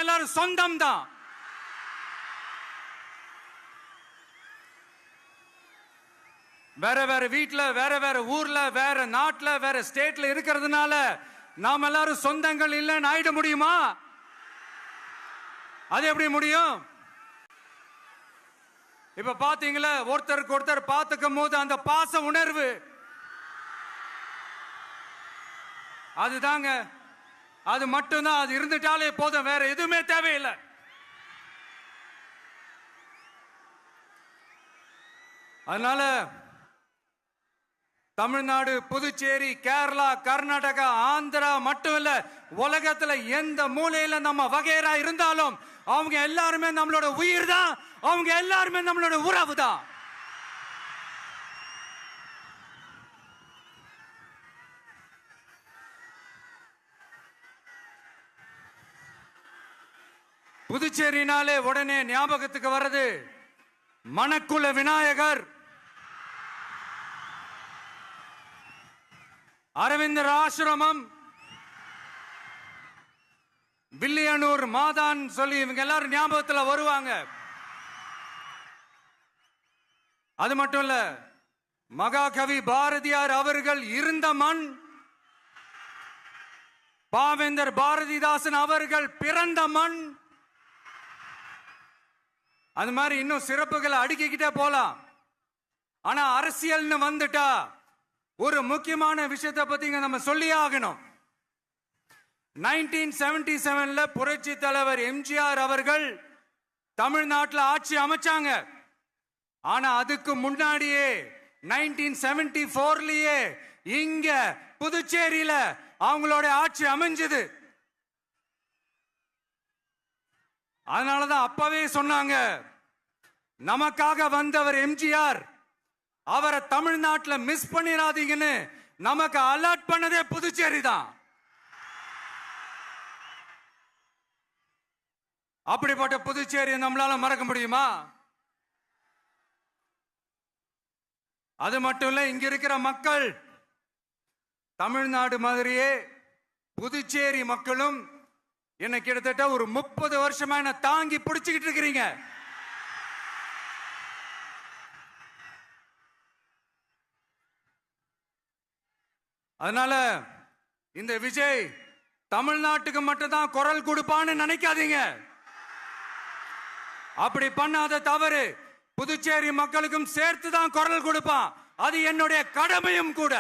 எல்லாரும் சொந்தம் தான். வேற வேற வீட்டுல, வேற வேற ஊர்ல, வேற நாட்டுல, வேற ஸ்டேட்ல இருக்கிறதுனால நாம எல்லாரும் சொந்தங்கள் இல்லைன்னு ஆயிட முடியுமா? அது எப்படி முடியும்? இப்ப பாத்தீங்களா, ஒருத்தருக்கு ஒருத்தர் பார்த்துக்கும் போது அந்த பாச உணர்வு அதுதாங்க, அது மட்டும்தான். அது இருந்துட்டாலே போதும், வேற எதுவுமே தேவையில்லை. அதனால தமிழ்நாடு, புதுச்சேரி, கேரளா, கர்நாடகா, ஆந்திரா மட்டும் இல்ல, உலகத்துல எந்த மூலையில நம்ம வகைரா இருந்தாலும் அவங்க எல்லாருமே நம்மளோட உயிர் தான், அவங்க எல்லாருமே நம்மளோட உறவு தான். புதுச்சேரினாலே உடனே ஞாபகத்துக்கு வர்றது மணக்குள விநாயகர், அரவிந்தர் ஆசிரமம், வில்லியனூர் மாதான் சொல்லி இவங்க எல்லாரும் ஞாபகத்தில் வருவாங்க. அது மட்டும் இல்ல, மகாகவி பாரதியார் அவர்கள் இருந்த மண், பாவேந்தர் பாரதிதாசன் அவர்கள் பிறந்த மண். அது மாதிரி இன்னும் சிறப்புகளை அடுக்கிக்கிட்டே போலாம். ஆனா அரசியல்னு வந்துட்டா ஒரு முக்கியமான விஷயத்தை பத்தி நம்ம சொல்லி ஆகணும். 1977ல புரட்சி தலைவர் எம்ஜிஆர் அவர்கள் தமிழ்நாட்டில் ஆட்சி அமைச்சாங்க. ஆனா அதுக்கு முன்னாடியே 1974லயே இங்க புதுச்சேரியில அவங்களோட ஆட்சி அமைஞ்சது. அதனாலதான் அப்பவே சொன்னாங்க, நமக்காக வந்தவர் எம்ஜிஆர், அவரை தமிழ்நாட்டில் மிஸ் பண்ணிடாதீங்கன்னு நமக்கு அலர்ட் பண்ணதே புதுச்சேரி தான். அப்படிப்பட்ட புதுச்சேரியை நம்மளால மறக்க முடியுமா? அது மட்டும் இல்ல, இங்க இருக்கிற மக்கள் தமிழ்நாடு மாதிரியே புதுச்சேரி மக்களும் என்ன கிட்டத்தட்ட ஒரு 30 வருஷமா என்ன தாங்கி பிடிச்சுக்கிட்டு இருக்கிறீங்க. அதனால இந்த விஜய் தமிழ்நாட்டுக்கு மட்டும்தான் குரல் கொடுப்பான்னு நினைக்காதீங்க. அப்படி பண்ணாத தவறு புதுச்சேரி மக்களுக்கும் சேர்த்து தான் குரல் கொடுப்பான். அது என்னுடைய கடமையும் கூட.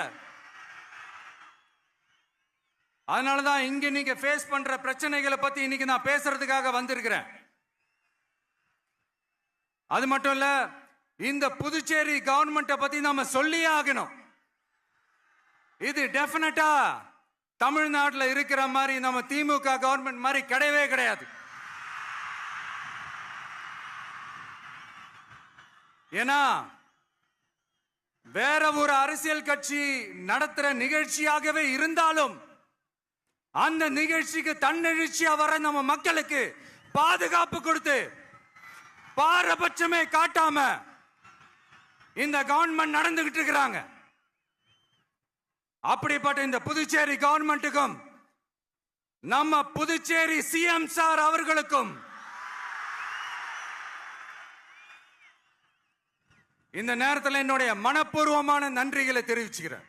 அதனாலதான் இங்க நீங்க ஃபேஸ் பண்ற பிரச்சனைகளை பத்தி இன்னைக்கு நான் பேசுறதுக்காக வந்திருக்கிறேன். அது மட்டும் இல்ல, இந்த புதுச்சேரி கவர்மெண்ட்டை பத்தி நாம சொல்லியே ஆகணும். இது டெஃபினட்டா தமிழ்நாட்டில் இருக்கிற மாதிரி நம்ம திமுக கவர்மெண்ட் மாதிரி கிடையவே கிடையாது. ஏன்னா வேற ஒரு அரசியல் கட்சி நடத்துற நிகழ்ச்சியாகவே இருந்தாலும் அந்த நிகழ்ச்சிக்கு தன்னெழுச்சியா வர நம்ம மக்களுக்கு பாதுகாப்பு கொடுத்து பாரபட்சமே காட்டாம இந்த கவர்மெண்ட் நடந்துகிட்டு இருக்கிறாங்க. அப்படிப்பட்ட இந்த புதுச்சேரி கவர்மெண்ட்டுக்கும் நம்ம புதுச்சேரி சிஎம் சார் அவர்களுக்கும் இந்த நேரத்தில் என்னுடைய மனப்பூர்வமான நன்றிகளை தெரிவிச்சுக்கிறேன்.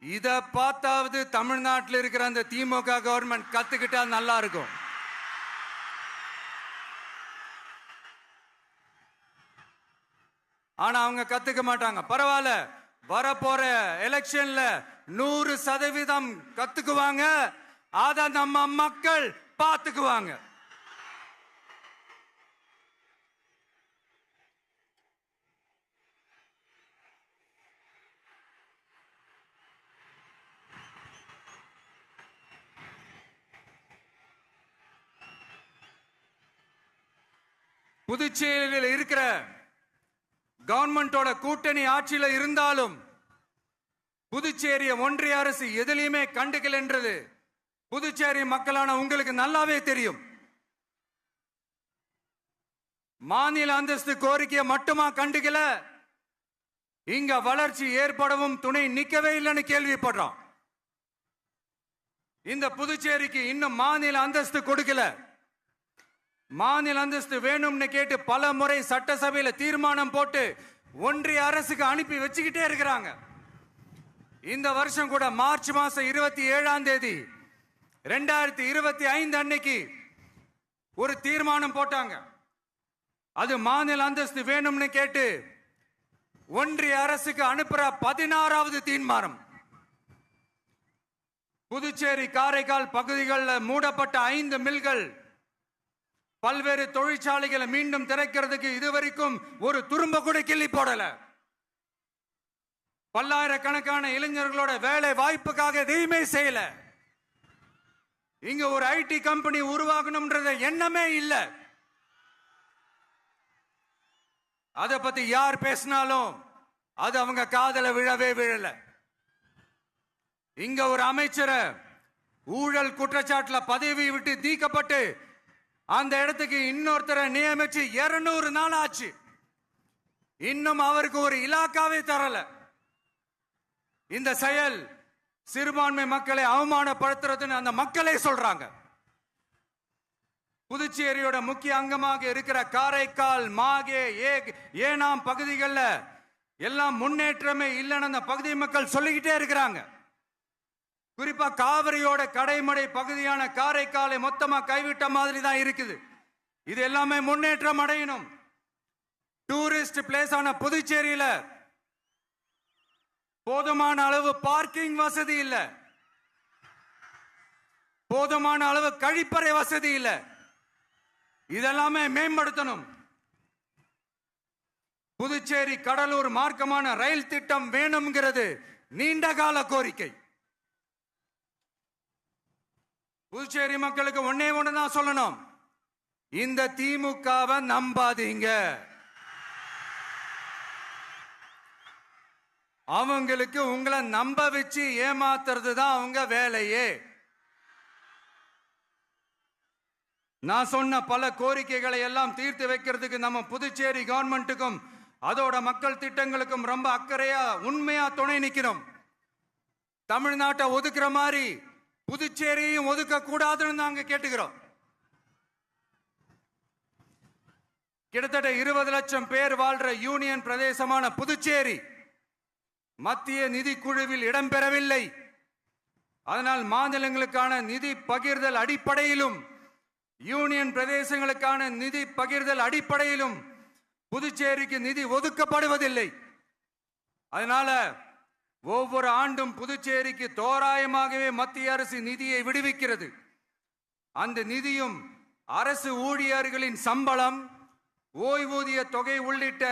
இத பார்த்தாவது தமிழ்நாட்டில் இருக்கிற அந்த திமுக கவர்மெண்ட் கத்துக்கிட்டா நல்லா இருக்கும். ஆனா அவங்க கத்துக்க மாட்டாங்க. பரவாயில்ல, வரப்போற எலெக்ஷன்ல 100% கத்துக்குவாங்க. அத நம்ம மக்கள் பார்த்துக்குவாங்க. புதுச்சேரியில் இருக்கிற கவர்மெண்டோட கூட்டணி ஆட்சியில இருந்தாலும் புதுச்சேரிய ஒன்றிய அரசு எதிலையுமே கண்டுக்கல என்றது புதுச்சேரி மக்களான உங்களுக்கு நல்லாவே தெரியும். மாநில அந்தஸ்து கோரிக்கையை மட்டுமா கண்டுக்கல, இங்க வளர்ச்சி ஏற்படவும் துணை நிக்கவே இல்லைன்னு கேள்விப்படுறோம். இந்த புதுச்சேரிக்கு இன்னும் மாநில அந்தஸ்து கொடுக்கல. மாநில அந்தஸ்து வேணும்னு கேட்டு பல முறை சட்டசபையில தீர்மானம் போட்டு ஒன்றிய அரசுக்கு அனுப்பி வச்சுக்கிட்டே இருக்கிறாங்க. இந்த வருஷம் கூட மார்ச் மாசம் 27ஆம் தேதி 2025 அன்னைக்கு ஒரு தீர்மானம் போட்டாங்க. அது மாநில அந்தஸ்து வேணும்னு கேட்டு ஒன்றிய அரசுக்கு அனுப்புற 16வது தீர்மானம். புதுச்சேரி காரைக்கால் பகுதிகளில் மூடப்பட்ட 5 மில்கள், பல்வேறு தொழிற்சாலைகளை மீண்டும் திறக்கிறதுக்கு இதுவரைக்கும் ஒரு துரும்ப கூட கிள்ளி போடல. பல்லாயிரக்கணக்கான இளைஞர்களோட வேலை வாய்ப்புக்காக எதையுமே செய்யல. இங்க ஒரு ஐடி கம்பெனி உருவாகணும்ன்ற எண்ணமே இல்ல. அத பத்தி யார் பேசினாலும் அது அவங்க காதல விழவே விழல. இங்க ஒரு அமைச்சரை ஊழல் குற்றச்சாட்டுல பதவி விட்டு நீக்கப்பட்டு அந்த இடத்துக்கு இன்னொருத்தரை நியமிச்சு 200 நாள் ஆச்சு. இன்னும் அவருக்கு ஒரு இலாக்காவே தரல. இந்த செயல் சிறுபான்மை மக்களை அவமானப்படுத்துறதுன்னு அந்த மக்களே சொல்றாங்க. புதுச்சேரியோட முக்கிய அங்கமாக இருக்கிற காரைக்கால், மாகே, ஏனாம் பகுதிகளில் எல்லாம் முன்னேற்றமே இல்லைன்னு அந்த பகுதி மக்கள் சொல்லிக்கிட்டே இருக்கிறாங்க. குறிப்பா காவிரியோட கடைமடை பகுதியான காரைக்காலை மொத்தமா கைவிட்ட மாதிரி தான் இருக்குது. இது எல்லாமே முன்னேற்றம் அடையணும். டூரிஸ்ட் பிளேஸ் ஆன புதுச்சேரியில போதுமான அளவு பார்க்கிங் வசதி இல்ல, போதுமான அளவு கழிப்பறை வசதி இல்ல. இதெல்லாமே மேம்படுத்தணும். புதுச்சேரி கடலூர் மார்க்கமான ரயில் திட்டம் வேணும்ங்கிறது நீண்ட கால கோரிக்கை. புதுச்சேரி மக்களுக்கு ஒன்னே ஒண்ணுதான் சொல்லணும், இந்த திமுகவை நம்பாதீங்க. அவங்களுக்கு உங்களை நம்ப வச்சு ஏமாத்துறது தான் அவங்க வேலையே. நான் சொன்ன பல கோரிக்கைகளை எல்லாம் தீர்த்து வைக்கிறதுக்கு நம்ம புதுச்சேரி கவர்மெண்ட்டுக்கும் அதோட மக்கள் திட்டங்களுக்கும் ரொம்ப அக்கறையா உண்மையா துணை நிக்கணும். தமிழ்நாட்டை ஒதுக்குற மாதிரி புதுச்சேரியும் ஒதுக்க கூடாதுன்னு நாங்க கேட்டுக்கிறோம். கிட்டத்தட்ட 20 லட்சம் பேர் வாழ்ற யூனியன் பிரதேசமான புதுச்சேரி மத்திய நிதி குழுவில் இடம்பெறவில்லை. அதனால் மாநிலங்களுக்கான நிதி பகிர்தல் அடிப்படையிலும் யூனியன் பிரதேசங்களுக்கான நிதி பகிர்தல் அடிப்படையிலும் புதுச்சேரிக்கு நிதி ஒதுக்கப்படுவதில்லை. அதனால ஒவ்வொரு ஆண்டும் புதுச்சேரிக்கு தோராயமாகவே மத்திய அரசு நிதியை விடுவிக்கிறது. அந்த நிதியும் அரசு ஊழியர்களின் சம்பளம், ஓய்வூதிய தொகை உள்ளிட்ட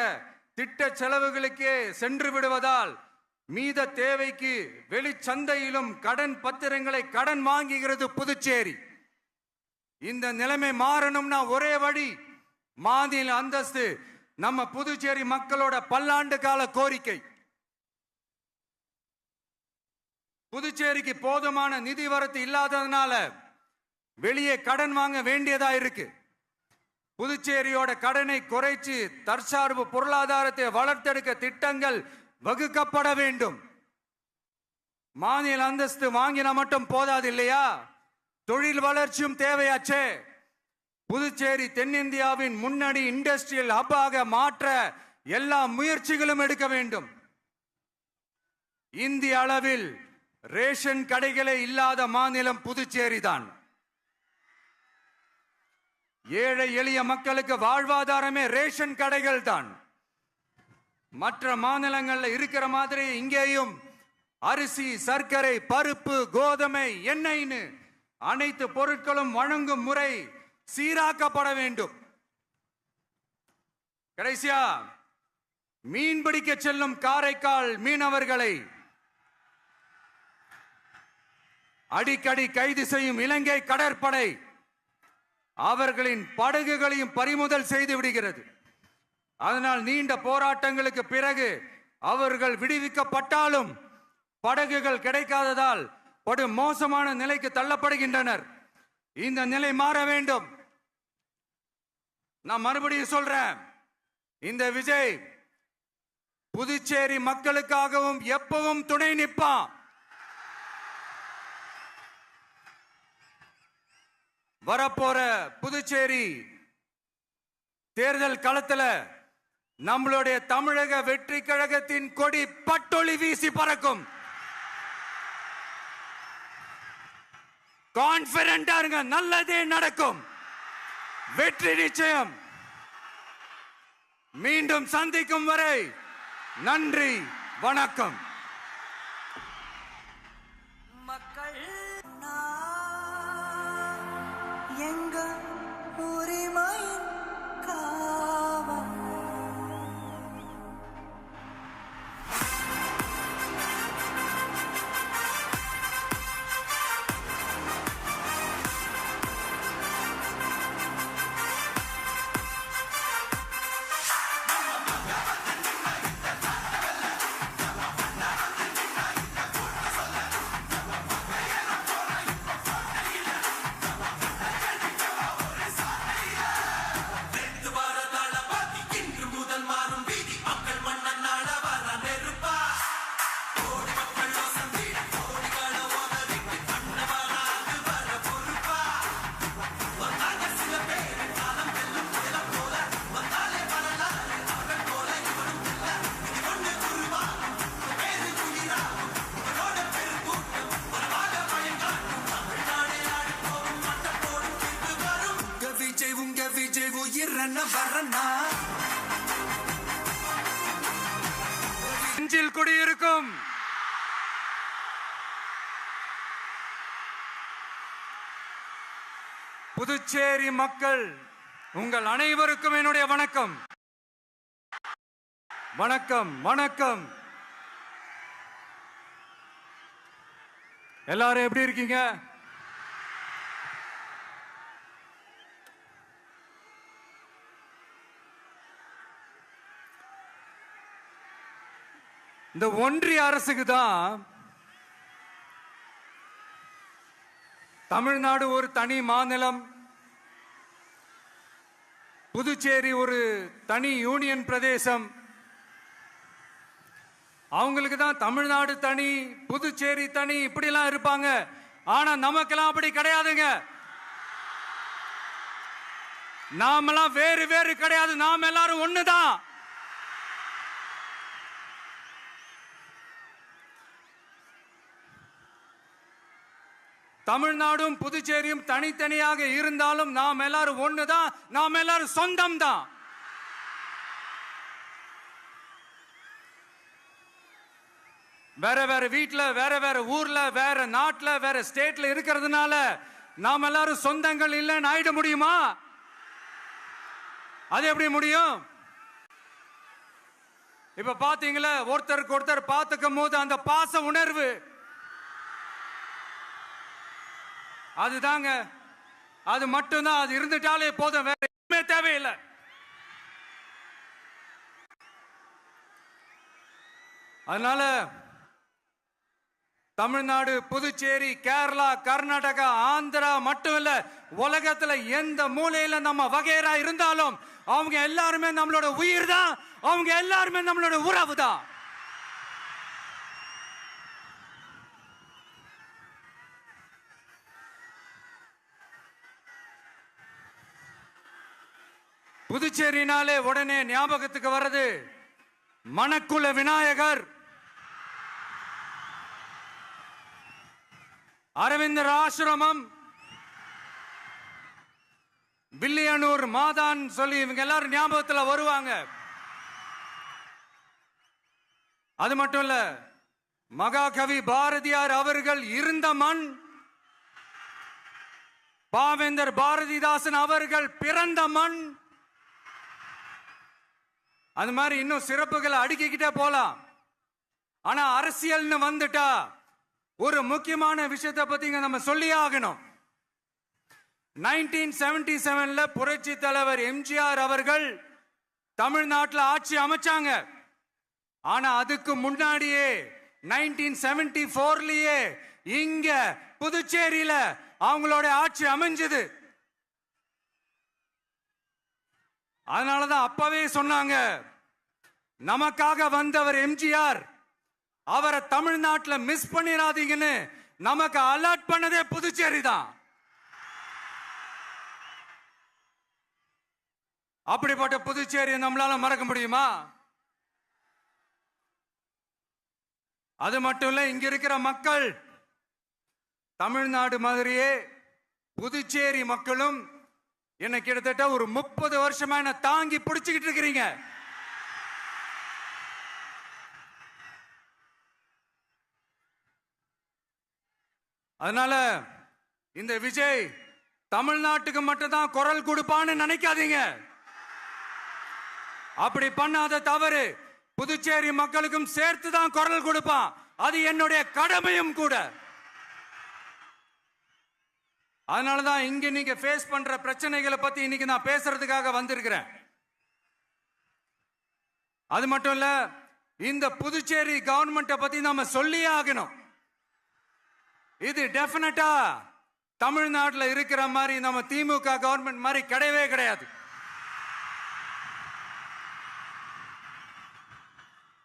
திட்ட செலவுகளுக்கே சென்று விடுவதால் மீத தேவைக்கு வெளிச்சந்தையிலும் கடன் பத்திரங்களை கடன் வாங்குகிறது புதுச்சேரி. இந்த நிலைமை மாறணும்னா ஒரே வழி, மாநில அந்தஸ்து நம்ம புதுச்சேரி மக்களோட பல்லாண்டு கால கோரிக்கை. புதுச்சேரிக்கு போதுமான நிதி வரத்து இல்லாததுனால வெளியே கடன் வாங்க வேண்டியதா இருக்கு. புதுச்சேரியோட கடனை குறைச்சு தற்சார்பு பொருளாதாரத்தை வளர்த்தெடுக்க திட்டங்கள் வகுக்கப்பட வேண்டும். மாநில அந்தஸ்து வாங்கினா மட்டும் போதாது இல்லையா, தொழில் வளர்ச்சியும் தேவையாச்சே. புதுச்சேரி தென்னிந்தியாவின் முன்னணி இண்டஸ்ட்ரியல் ஹப்பாக மாற்ற எல்லா முயற்சிகளும் எடுக்க வேண்டும். இந்திய அளவில் ரேஷன் கடைகளே இல்லாத மாநிலம் புதுச்சேரி தான். ஏழை எளிய மக்களுக்கு வாழ்வாதாரமே ரேஷன் கடைகள் தான். மற்ற மாநிலங்கள்ல இருக்கிற மாதிரி இங்கேயும் அரிசி, சர்க்கரை, பருப்பு, கோதுமை, எண்ணெய்னு அனைத்து பொருட்களும் வழங்கும் முறை சீராக்கப்பட வேண்டும். கடைசியா மீன்பிடிக்க செல்லும் காரைக்கால் மீனவர்களை அடிக்கடி கைது செய்யும் இலங்கை கடற்படை அவர்களின் படகுகளையும் பறிமுதல் செய்து விடுகிறது. அதனால் நீண்ட போராட்டங்களுக்கு பிறகு அவர்கள் விடுவிக்கப்பட்டாலும் படகுகள் கிடைக்காததால் படு மோசமான நிலைக்கு தள்ளப்படுகின்றனர். இந்த நிலை மாற வேண்டும். நான் மறுபடியும் சொல்றேன், இந்த விஜய் புதுச்சேரி மக்களுக்காகவும் எப்பவும் துணை நிற்பான். வரப்போற புதுச்சேரி தேர்தல் களத்துல நம்மளுடைய தமிழக வெற்றி கழகத்தின் கொடி பட்டொளி வீசி பறக்கும். கான்பிடண்டா இருங்க, நல்லதே நடக்கும், வெற்றி நிச்சயம். மீண்டும் சந்திக்கும் வரை நன்றி, வணக்கம். மக்கள் எங்க உரிமை காவல். நெஞ்சில் குடியிருக்கும் புதுச்சேரி மக்கள் உங்கள் அனைவருக்கும் என்னுடைய வணக்கம். வணக்கம் வணக்கம். எல்லாரும் எப்படி இருக்கீங்க? இந்த ஒன்றிய அரசுக்கு தான் தமிழ்நாடு ஒரு தனி மாநிலம், புதுச்சேரி ஒரு தனி யூனியன் பிரதேசம். அவங்களுக்கு தான் தமிழ்நாடு தனி, புதுச்சேரி தனி, இப்படிலாம் இருப்பாங்க. ஆனா நமக்கெல்லாம் அப்படி கிடையாதுங்க. நாமெல்லாம் வேறு வேறு கிடையாது, நாம் எல்லாரும் ஒண்ணுதான். தமிழ்நாடும் புதுச்சேரியும் தனித்தனியாக இருந்தாலும் நாம் எல்லாரும் ஒண்ணுதான், நாம் எல்லாரும் சொந்தம் தான். வேற வேற வீட்டுல, வேற வேற ஊர்ல, வேற நாட்டுல, வேற ஸ்டேட்ல இருக்கிறதுனால நாம் எல்லாரும் சொந்தங்கள் இல்லைன்னு ஆயிட முடியுமா? அது எப்படி முடியும்? இப்ப பாத்தீங்களா, ஒருத்தருக்கு ஒருத்தர் பார்த்துக்கும் போது அந்த பாச உணர்வு, அதுதாங்க, அது மட்டும்தான். அது இருந்துட்டாலே போதும், வேற எதுவுமே தேவையில்லை. அதனால தமிழ்நாடு, புதுச்சேரி, கேரளா, கர்நாடகா, ஆந்திரா மட்டும் இல்ல, உலகத்துல எந்த மூலையில நம்ம வகைரா இருந்தாலும் அவங்க எல்லாருமே நம்மளோட உயிர் தான், அவங்க எல்லாருமே நம்மளோட உறவு தான். புதுச்சேரினாலே உடனே ஞாபகத்துக்கு வர்றது மணக்குள விநாயகர், அரவிந்தர் ஆசிரமம், வில்லியனூர் மாதான் சொல்லி இவங்க எல்லாரும் ஞாபகத்துல வருவாங்க. அது மட்டும் இல்ல, மகாகவி பாரதியார் அவர்கள் இருந்த மண், பாவேந்தர் பாரதிதாசன் அவர்கள் பிறந்த மண். அது மாதிரி இன்னும் சிறப்புகளை அடுக்கிக்கிட்டே போலாம். ஆனா அரசியல்னு வந்துட்டா ஒரு முக்கியமான விஷயத்தை பத்தி நம்ம சொல்லி ஆகணும். 1977 புரட்சி தலைவர் எம்ஜிஆர் அவர்கள் தமிழ்நாட்டில் ஆட்சி அமைச்சாங்க. ஆனா அதுக்கு முன்னாடியே 1974லயே இங்க புதுச்சேரியில அவங்களோட ஆட்சி அமைஞ்சது. அதனாலதான் அப்பவே சொன்னாங்க, நமக்காக வந்தவர் எம்ஜிஆர், அவரை தமிழ்நாட்டில் மிஸ் பண்ணிடாதீங்கன்னு நமக்கு அலர்ட் பண்ணதே புதுச்சேரி தான். அப்படிப்பட்ட புதுச்சேரியை நம்மளால மறக்க முடியுமா? அது மட்டும் இல்ல, இங்க இருக்கிற மக்கள் தமிழ்நாடு மாதிரியே புதுச்சேரி மக்களும் என்ன கிட்டத்தட்ட ஒரு 30 வருஷமா என்ன தாங்கி பிடிச்சுக்கிட்டு இருக்கிறீங்க. அதனால இந்த விஜய் தமிழ்நாட்டுக்கு மட்டும்தான் குரல் கொடுப்பான்னு நினைக்காதீங்க. அப்படி பண்ணாத தவறு புதுச்சேரி மக்களுக்கும் சேர்த்து தான் குரல் கொடுப்பான். அது என்னுடைய கடமையும் கூட. அதனாலதான் இங்க நீங்க ஃபேஸ் பண்ற பிரச்சனைகளை பத்தி இன்னைக்கு நான் பேசுறதுக்காக வந்திருக்கிறேன். அது மட்டும் இல்ல, இந்த புதுச்சேரி கவர்மெண்ட்டை பத்தி நாம சொல்லியே ஆகணும். இது டெஃபினட்டா தமிழ்நாட்டில் இருக்கிற மாதிரி நம்ம திமுக கவர்மெண்ட் மாதிரி கிடையவே கிடையாது.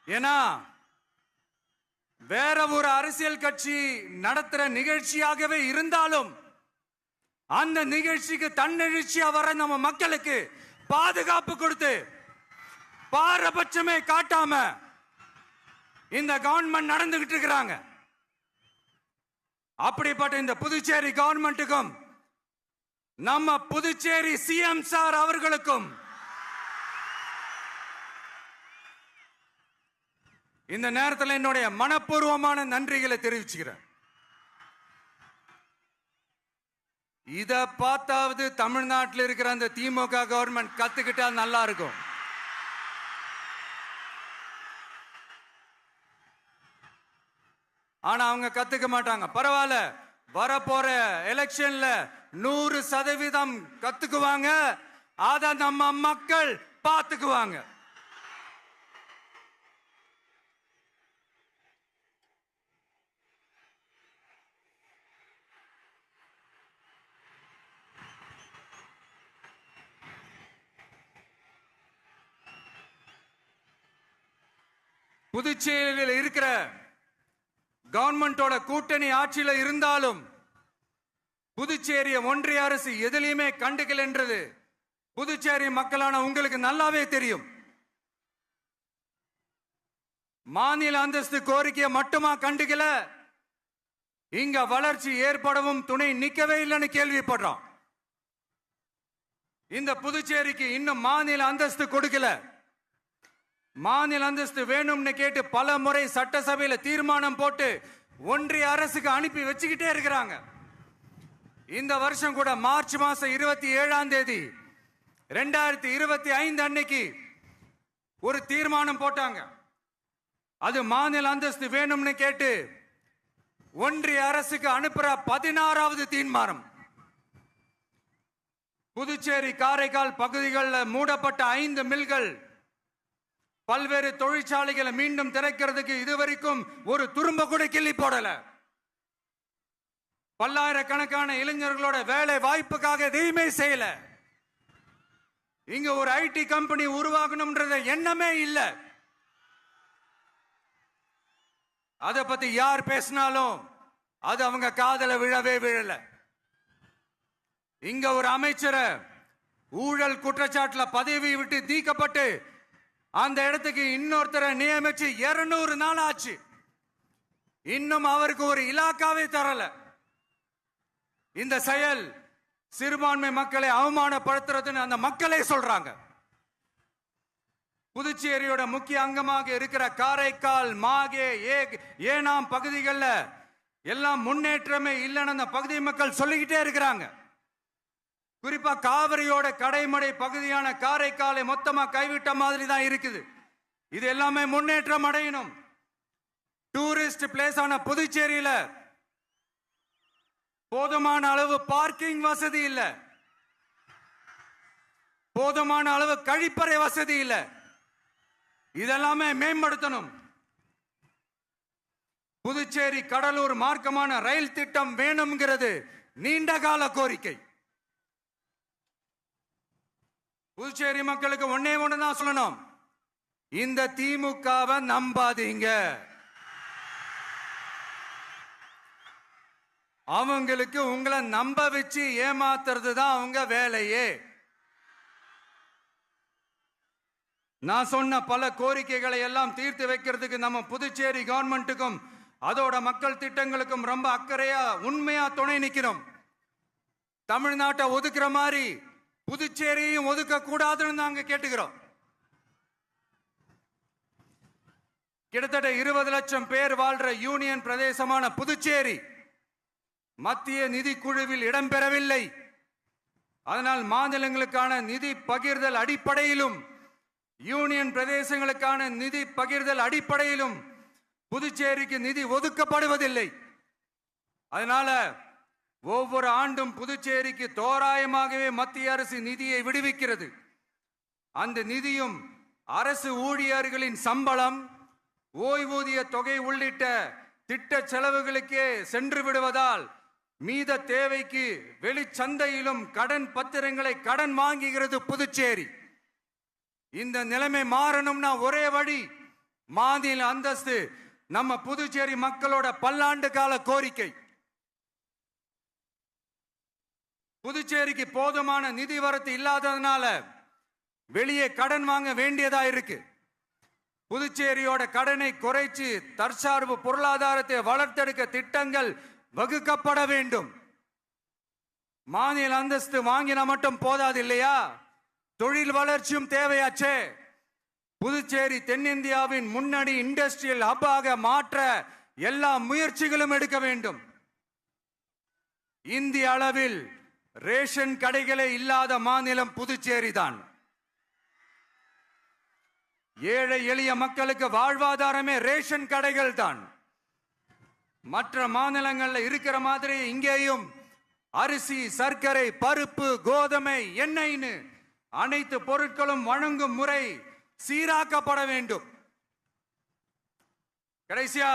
ஏன்னா வேற ஒரு அரசியல் கட்சி நடத்துற நிகழ்ச்சியாகவே இருந்தாலும் அந்த நிகழ்ச்சிக்கு தன்னெழுச்சியா வர நம்ம மக்களுக்கு பாதுகாப்பு கொடுத்து பாரபட்சமே காட்டாம இந்த கவர்மெண்ட் நடந்துகிட்டு இருக்கிறாங்க. அப்படிப்பட்ட இந்த புதுச்சேரி கவர்மெண்ட்டுக்கும் நம்ம புதுச்சேரி சிஎம் சார் அவர்களுக்கும் இந்த நேரத்தில் என்னுடைய மனப்பூர்வமான நன்றிகளை தெரிவிச்சுக்கிறேன். இத பார்த்தாவது தமிழ்நாட்டில் இருக்கிற அந்த திமுக கவர்மெண்ட் கத்துக்கிட்டா நல்லா இருக்கும். ஆனா அவங்க கத்துக்க மாட்டாங்க. பரவாயில்ல, வரப்போற எலெக்ஷன்ல 100% கத்துக்குவாங்க. அத நம்ம மக்கள் பார்த்துக்குவாங்க. புதுச்சேரியில் இருக்கிற கவர்மெண்டோட கூட்டணி ஆட்சியில இருந்தாலும் புதுச்சேரிய ஒன்றிய அரசு எதிலையுமே கண்டுக்கல் என்றது புதுச்சேரி மக்களான உங்களுக்கு நல்லாவே தெரியும். மாநில அந்தஸ்து கோரிக்கையை மட்டுமா கண்டுக்கல, இங்க வளர்ச்சி ஏற்படவும் துணை நிக்கவே இல்லைன்னு கேள்விப்படுறோம். இந்த புதுச்சேரிக்கு இன்னும் மாநில அந்தஸ்து கொடுக்கல. மாநில அந்தஸ்து வேணும்னு கேட்டு பல முறை சட்டசபையில் தீர்மானம் போட்டு ஒன்றிய அரசுக்கு அனுப்பி வச்சுக்கிட்டே இருக்கிறாங்க. இந்த வருஷம் கூட மார்ச் மாசம் 27ஆம் தேதி 2025 அன்னைக்கு ஒரு தீர்மானம் போட்டாங்க. அது மாநில அந்தஸ்து வேணும்னு கேட்டு ஒன்றிய அரசுக்கு அனுப்புற 16வது தீர்மானம். புதுச்சேரி காரைக்கால் பகுதிகளில் மூடப்பட்ட 5 மில்கள், பல்வேறு தொழிற்சாலைகளை மீண்டும் திறக்கிறதுக்கு இதுவரைக்கும் ஒரு துரும்ப கூட கிள்ளி போடல. பல்லாயிரக்கணக்கான இளைஞர்களோட வேலை வாய்ப்புக்காக எதையுமே செய்யல. இங்க ஒரு ஐடி கம்பெனி உருவாகணும்ன்ற எண்ணமே இல்ல. அத பத்தி யார் பேசினாலும் அது அவங்க காதல விழவே விழல. இங்க ஒரு அமைச்சரை ஊழல் குற்றச்சாட்டுல பதவி விட்டு நீக்கப்பட்டு அந்த இடத்துக்கு இன்னொருத்தரை நியமிச்சு 200 நாள் ஆச்சு. இன்னும் அவருக்கு ஒரு இலாக்காவே தரல. இந்த செயல் சிறுபான்மை மக்களை அவமானப்படுத்துறதுன்னு அந்த மக்களே சொல்றாங்க. புதுச்சேரியோட முக்கிய அங்கமாக இருக்கிற காரைக்கால், மாகே, ஏனாம் பகுதிகளில் எல்லாம் முன்னேற்றமே இல்லைன்னு அந்த பகுதி மக்கள் சொல்லிக்கிட்டே இருக்கிறாங்க. குறிப்பா காவிரியோட கடைமடை பகுதியான காரைக்காலை மொத்தமா கைவிட்ட மாதிரி தான் இருக்குது. இது எல்லாமே முன்னேற்றம் அடையணும். டூரிஸ்ட் பிளேஸ் ஆன புதுச்சேரியில போதுமான அளவு பார்க்கிங் வசதி இல்ல, போதுமான அளவு கழிப்பறை வசதி இல்ல. இதெல்லாமே மேம்படுத்தணும். புதுச்சேரி கடலூர் மார்க்கமான ரயில் திட்டம் வேணும்ங்கிறது நீண்ட கால கோரிக்கை. புதுச்சேரி மக்களுக்கு ஒன்னே ஒண்ணுதான் சொல்லணும், இந்த திமுகவை நம்பாதீங்க. அவங்களுக்கு உங்களை நம்ப வச்சு ஏமாத்துறது தான் அவங்க வேலையே. நான் சொன்ன பல கோரிக்கைகளை எல்லாம் தீர்த்து வைக்கிறதுக்கு நம்ம புதுச்சேரி கவர்மெண்ட்டுக்கும் அதோட மக்கள் திட்டங்களுக்கும் ரொம்ப அக்கறையா உண்மையா துணை நிக்கிறோம். தமிழ்நாட்டை ஒதுக்குற மாதிரி புதுச்சேரியும் ஒதுக்க கூடாதுன்னு நாங்க கேட்டுக்கிறோம். கிட்டத்தட்ட 20 லட்சம் பேர் வாழ்ற யூனியன் பிரதேசமான புதுச்சேரி மத்திய நிதி குழுவில் இடம்பெறவில்லை. அதனால் மாநிலங்களுக்கான நிதி பகிர்தல் அடிப்படையிலும் யூனியன் பிரதேசங்களுக்கான நிதி பகிர்தல் அடிப்படையிலும் புதுச்சேரிக்கு நிதி ஒதுக்கப்படுவதில்லை. அதனால ஒவ்வொரு ஆண்டும் புதுச்சேரிக்கு தோராயமாகவே மத்திய அரசு நிதியை விடுவிக்கிறது. அந்த நிதியும் அரசு ஊழியர்களின் சம்பளம், ஓய்வூதிய தொகை உள்ளிட்ட திட்ட செலவுகளுக்கே சென்று விடுவதால் மீத தேவைக்கு வெளிச்சந்தையிலும் கடன் பத்திரங்களை கடன் வாங்குகிறது புதுச்சேரி. இந்த நிலைமை மாறணும்னா ஒரே வழி மாநில அந்தஸ்து. நம்ம புதுச்சேரி மக்களோட பல்லாண்டு கால கோரிக்கை. புதுச்சேரிக்கு போதுமான நிதி வரத்து இல்லாததுனால வெளியே கடன் வாங்க வேண்டியதா இருக்கு. புதுச்சேரியோட கடனை குறைச்சு தற்சார்பு பொருளாதாரத்தை வளர்த்தெடுக்க திட்டங்கள் வகுக்கப்பட வேண்டும். மாநில அந்தஸ்து வாங்கினா மட்டும் போதாது இல்லையா, தொழில் வளர்ச்சியும் தேவையாச்சே. புதுச்சேரி தென்னிந்தியாவின் முன்னணி இண்டஸ்ட்ரியல் ஹப்பாக மாற்ற எல்லா முயற்சிகளும் எடுக்க வேண்டும். இந்திய அளவில் ரேஷன் கடைகளே இல்லாத மாநிலம் புதுச்சேரி தான். ஏழை எளிய மக்களுக்கு வாழ்வாதாரமே ரேஷன் கடைகள் தான். மற்ற மாநிலங்கள்ல இருக்கிற மாதிரி இங்கேயும் அரிசி, சர்க்கரை, பருப்பு, கோதுமை, எண்ணெய்னு அனைத்து பொருட்களும் வழங்கும் முறை சீராக்கப்பட வேண்டும். கடைசியா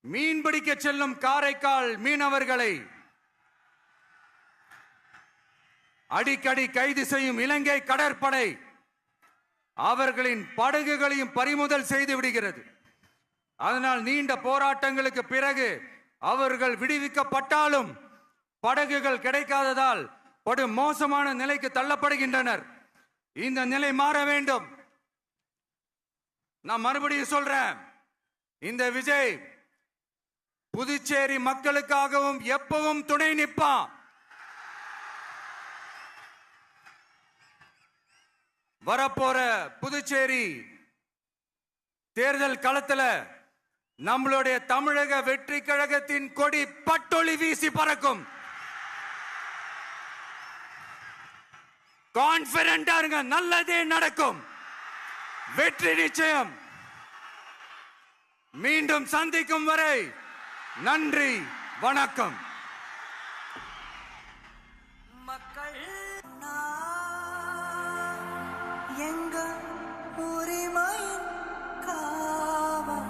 மீன்பிடிக்க செல்லும் காரைக்கால் மீனவர்களை அடிக்கடி கைது செய்யும் இலங்கை கடற்படை அவர்களின் படகுகளையும் பறிமுதல் செய்து விடுகிறது. அதனால் நீண்ட போராட்டங்களுக்கு பிறகு அவர்கள் விடுவிக்கப்பட்டாலும் படகுகள் கிடைக்காததால் படு மோசமான நிலைக்கு தள்ளப்படுகின்றனர். இந்த நிலை மாற வேண்டும். நான் மறுபடியும் சொல்றேன், இந்த விஜய் புதுச்சேரி மக்களுக்காகவும் எப்பவும் துணை நிற்பான். வரப்போற புதுச்சேரி தேர்தல் களத்துல நம்மளுடைய தமிழக வெற்றி கழகத்தின் கொடி பட்டொளி வீசி பறக்கும். கான்பிடண்டா இருங்க, நல்லதே நடக்கும். வெற்றி நிச்சயம். மீண்டும் சந்திக்கும் வரை நன்றி, வணக்கம். மக்கள் எங்க உரிமை காவல்.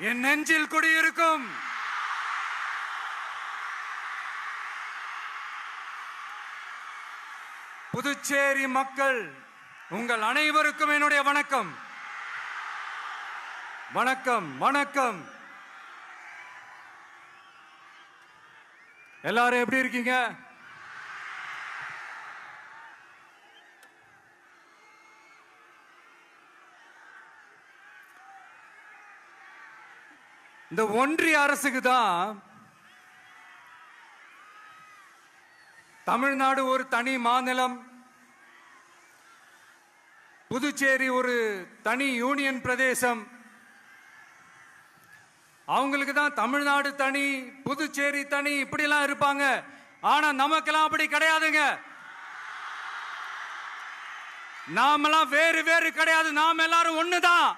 என் நெஞ்சில் குடியிருக்கும் புதுச்சேரி மக்கள் உங்கள் அனைவருக்கும் என்னுடைய வணக்கம். வணக்கம், வணக்கம். எல்லாரும் எப்படி இருக்கீங்க? இந்த ஒன்றிய அரசுக்கு தான் தமிழ்நாடு ஒரு தனி மாநிலம், புதுச்சேரி ஒரு தனி யூனியன் பிரதேசம். அவங்களுக்கு தான் தமிழ்நாடு தனி, புதுச்சேரி தனி, இப்படிலாம் இருப்பாங்க. ஆனா நமக்கெல்லாம் அப்படி கிடையாதுங்க. நாமெல்லாம் வேறு வேறு கிடையாது, நாம் எல்லாரும் ஒண்ணுதான்.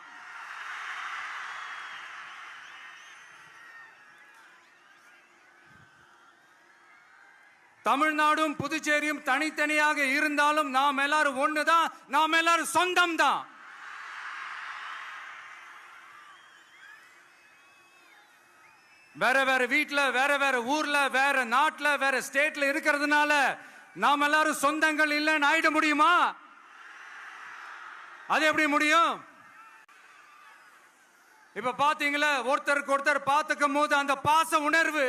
தமிழ்நாடும் புதுச்சேரியும் தனித்தனியாக இருந்தாலும் நாம் எல்லாரும் ஒண்ணுதான், நாம் எல்லாரும் சொந்தம் தான். வேற வேற வீட்ல, வேற வேற ஊர்ல, வேற நாட்டுல, வேற ஸ்டேட்ல இருக்கிறதுனால நாம் எல்லாரும் சொந்தங்கள் இல்லைன்னு ஆயிட முடியுமா? அது எப்படி முடியும்? இப்ப பாத்தீங்களா, ஒருத்தருக்கு ஒருத்தர் பார்த்துக்கும் போது அந்த பாச உணர்வு,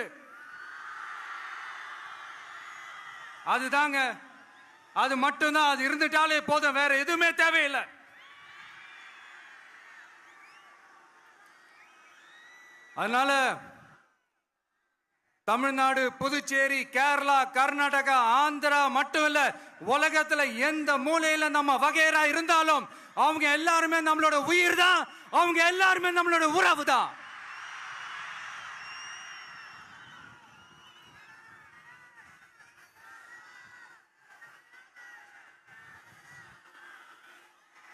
அதுதாங்க, அது மட்டும்தான். அது இருந்துட்டாலே போதும், வேற எதுவுமே தேவையில்லை. அதனால தமிழ்நாடு, புதுச்சேரி, கேரளா, கர்நாடகா, ஆந்திரா மட்டும் இல்ல, உலகத்துல எந்த மூலையில நம்ம வகைரா இருந்தாலும் அவங்க எல்லாருமே நம்மளோட உயிர் தான், அவங்க எல்லாருமே நம்மளோட உறவு தான்.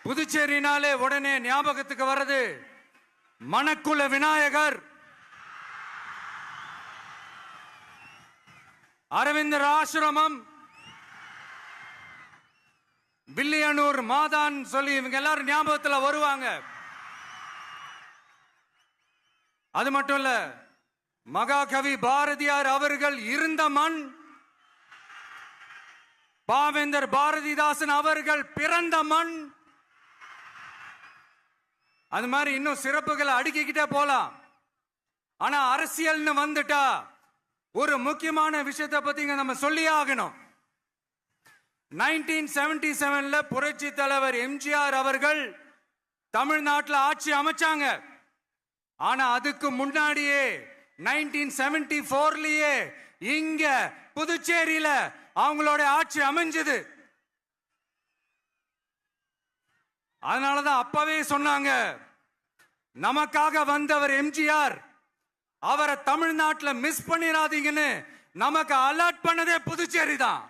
புதுச்சேரினாலே உடனே ஞாபகத்துக்கு வர்றது மணக்குள விநாயகர், அரவிந்தர் ஆசிரமம், வில்லியனூர் மாதான் சொல்லி இவங்க எல்லாரும் ஞாபகத்தில் வருவாங்க. அது மட்டும் இல்ல, மகாகவி பாரதியார் அவர்கள் இருந்த மண், பாவேந்தர் பாரதிதாசன் அவர்கள் பிறந்த மண். அது மாதிரி இன்னும் சிறப்புகளை அடுக்கிக்கிட்டே போலாம். ஆனா அரசியல்னு வந்துட்டா ஒரு முக்கியமான விஷயத்தை பத்தி நம்ம சொல்லி ஆகணும். 1977ல புரட்சி தலைவர் எம்ஜிஆர் அவர்கள் தமிழ்நாட்டில் ஆட்சி அமைச்சாங்க. ஆனா அதுக்கு முன்னாடியே 1974லயே இங்க புதுச்சேரியில அவங்களோட ஆட்சி அமைஞ்சது. அதனாலதான் அப்பவே சொன்னாங்க, நமக்காக வந்தவர் எம்ஜிஆர், அவரை தமிழ்நாட்டில் மிஸ் பண்ணிடாதீங்கன்னு நமக்கு அலர்ட் பண்ணதே புதுச்சேரி தான்.